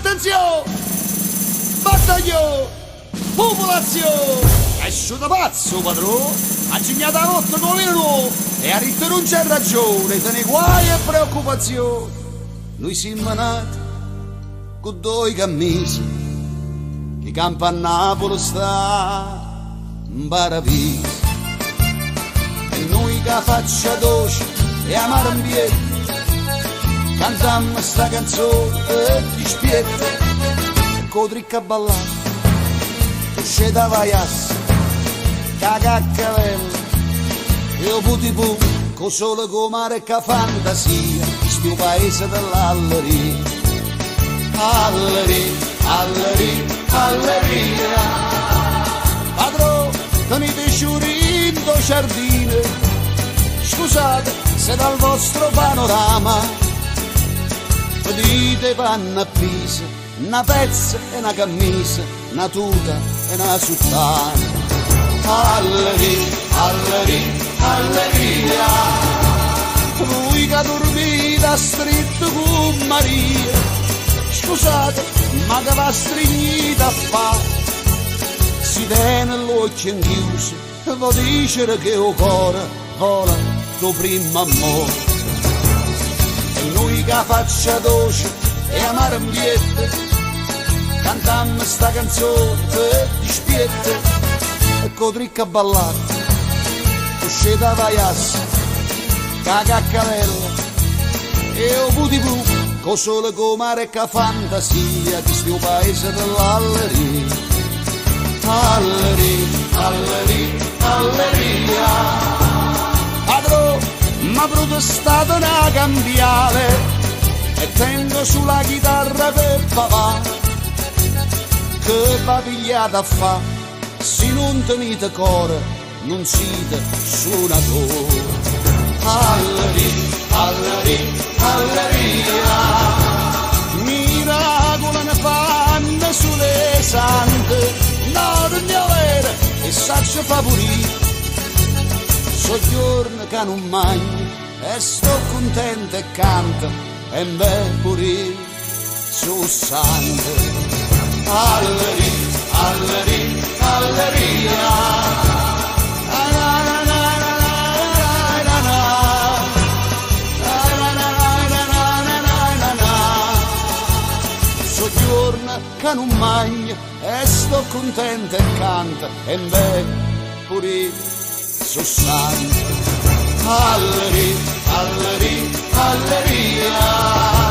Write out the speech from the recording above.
Attenzione! Battaglio! Popolazione! È sciuto pazzo, padrone! Ha cignato la notte con l'ero e ha detto non c'è ragione, te ne guai e preoccupazione. Noi siamo nati con due cammise, che campa a Napoli sta in paradiso. E noi che faccia dolce e amare in piedi, cantammo sta canzone e ti spietta, cotricca ballare, usce da vaiassa, cagaccavello, io puti con solo con mare che fantasia, sto paese dell'alleria, alleria, alleria, alleria. Padrone, tenete sciurindo giardino, scusate se dal vostro panorama vedete vanno a Pisa, una pezza e una camisa, una tuta e una sottana. Alleria, alleria, alleria. Lui che dormita stretto con Maria, scusate ma che va stringita a fa, si tiene l'occhio chiuso, vuol dire che il cuore vola tuo primo amore. E noi che faccia dolce e amare in biette, cantammo sta canzone e ti spiette, e cotricca ballare, usce da vaiassa, cagaccavello, e io puti con sole con mare che fantasia, di sto paese dell'alleria, alleria, alleria, alleria. Padrone, m'ha protestato una cambiale e tengo sulla chitarra per papà, che va pigliata a fa, se non tenete cuore non siete suonatori. Alleria, alleria, alleria. Miracolo ne fanno sulle sante, no non ne avere e saccio favorire. Soggiorno che non mangio e sto contento e canto e me pure su sante. Alleria, alleria, alleria. Soggiorno che non mangio e sto contento e canto e me pure su sante. Alleria, alleria, alleria.